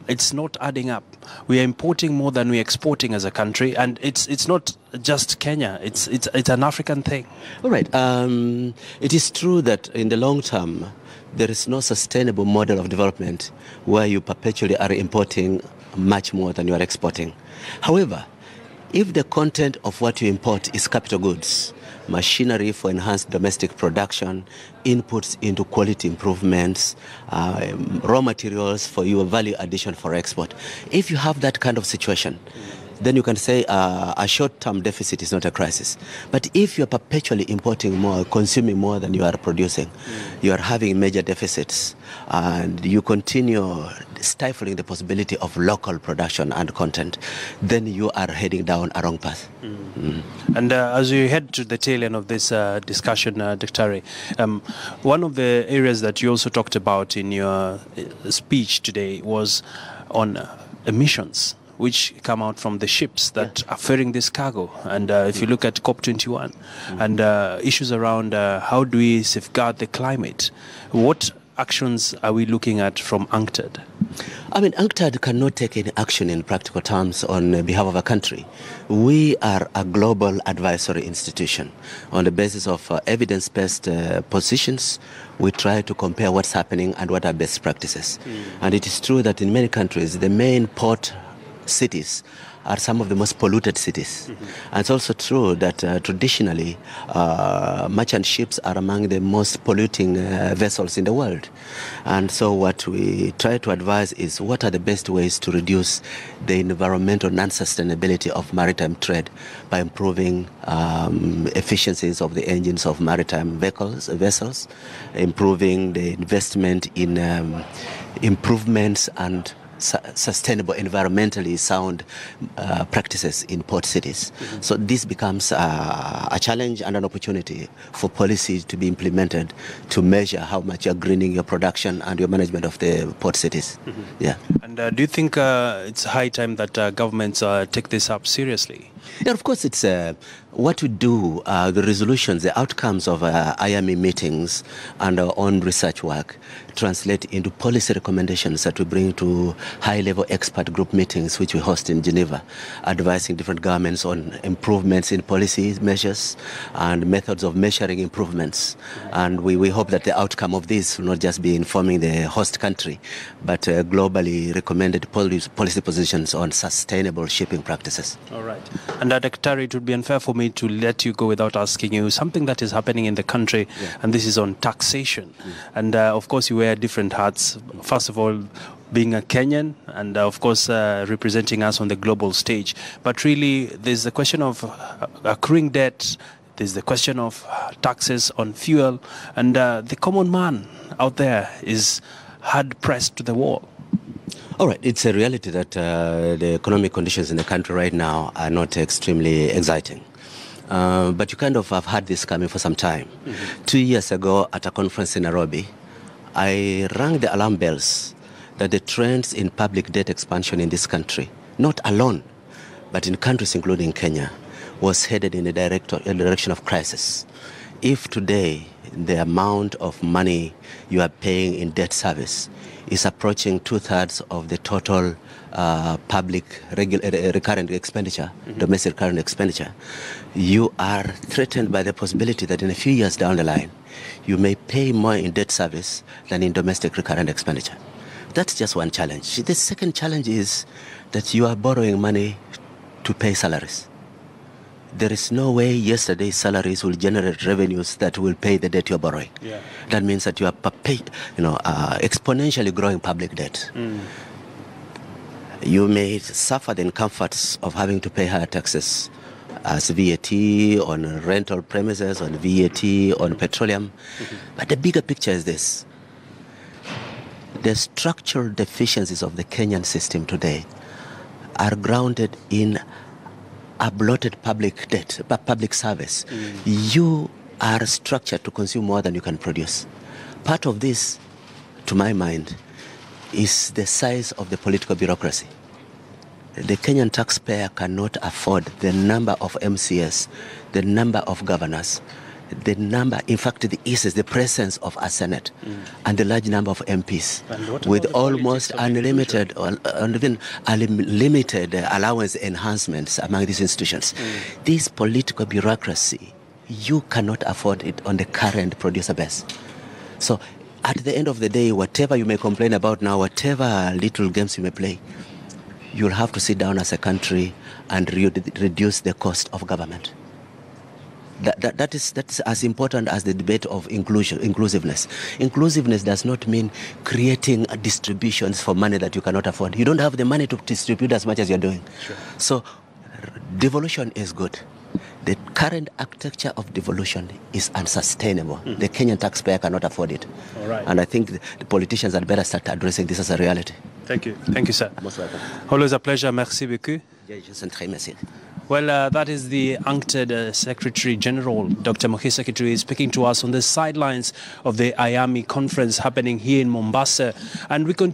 it's not adding up. We are importing more than we're exporting as a country, and it's not just Kenya. It's an African thing. All right. It is true that in the long term, there is no sustainable model of development where you perpetually are importing much more than you are exporting. However, if the content of what you import is capital goods, machinery for enhanced domestic production, inputs into quality improvements, raw materials for your value addition for export, if you have that kind of situation, then you can say a short-term deficit is not a crisis. But if you're perpetually importing more, consuming more than you are producing, you are having major deficits, and you continue stifling the possibility of local production and content, then you are heading down a wrong path. And as you head to the tail end of this discussion, Dr. One of the areas that you also talked about in your speech today was on emissions, which come out from the ships that are ferrying this cargo. And if you look at COP21 and issues around how do we safeguard the climate, what actions are we looking at from UNCTAD? I mean, UNCTAD cannot take any action in practical terms on behalf of a country. We are a global advisory institution. On the basis of evidence-based positions, we try to compare what's happening and what are best practices. And it is true that in many countries, the main port cities are some of the most polluted cities. And it's also true that traditionally merchant ships are among the most polluting vessels in the world. And so what we try to advise is what are the best ways to reduce the environmental non-sustainability of maritime trade by improving efficiencies of the engines of maritime vessels, improving the investment in improvements and sustainable, environmentally sound practices in port cities. So this becomes a challenge and an opportunity for policies to be implemented to measure how much you're greening your production and your management of the port cities. Yeah. And do you think it's high time that governments take this up seriously? Yeah, of course, it's what we do, the resolutions, the outcomes of IME meetings and our own research work translate into policy recommendations that we bring to high-level expert group meetings, which we host in Geneva, advising different governments on improvements in policy measures and methods of measuring improvements. And we hope that the outcome of this will not just be informing the host country, but globally recommended policy positions on sustainable shipping practices. All right. And Dr. it would be unfair for me to let you go without asking you something that is happening in the country, and this is on taxation. And of course, you wear different hats. First of all, being a Kenyan and of course representing us on the global stage. But really, there's the question of accruing debt, there's the question of taxes on fuel, and the common man out there is hard pressed to the wall. All right, it's a reality that the economic conditions in the country right now are not extremely exciting. But you kind of have had this coming for some time. 2 years ago at a conference in Nairobi, I rang the alarm bells that the trends in public debt expansion in this country, not alone, but in countries including Kenya, was headed in the direction of crisis. If today the amount of money you are paying in debt service is approaching 2/3 of the total public recurrent expenditure, domestic recurrent expenditure, you are threatened by the possibility that in a few years down the line, you may pay more in debt service than in domestic recurrent expenditure. That's just one challenge. The second challenge is that you are borrowing money to pay salaries. There is no way yesterday's salaries will generate revenues that will pay the debt you're borrowing. Yeah. That means that you are exponentially growing public debt. You may suffer the discomforts of having to pay higher taxes as VAT on rental premises, on VAT, on petroleum. But the bigger picture is this. The structural deficiencies of the Kenyan system today are grounded in a bloated public debt, public service. You are structured to consume more than you can produce. Part of this, to my mind, is the size of the political bureaucracy. The Kenyan taxpayer cannot afford the number of MCS, the number of governors, the number, in fact, the presence of a Senate and the large number of MPs with almost unlimited or even unlimited allowance enhancements among these institutions. This political bureaucracy, you cannot afford it on the current producer base. So at the end of the day, whatever you may complain about now, whatever little games you may play, you'll have to sit down as a country and reduce the cost of government. That's as important as the debate of inclusiveness. Inclusiveness does not mean creating distributions for money that you cannot afford. You don't have the money to distribute as much as you're doing. Sure. So devolution is good. The current architecture of devolution is unsustainable. The Kenyan taxpayer cannot afford it. All right. And I think the politicians had better start addressing this as a reality. Thank you. Thank you, sir. Most welcome. Always a pleasure. Merci beaucoup. Well, that is the UNCTAD Secretary General, Dr. Mukhisa Kitiyi, speaking to us on the sidelines of the IAMI conference happening here in Mombasa. And we continue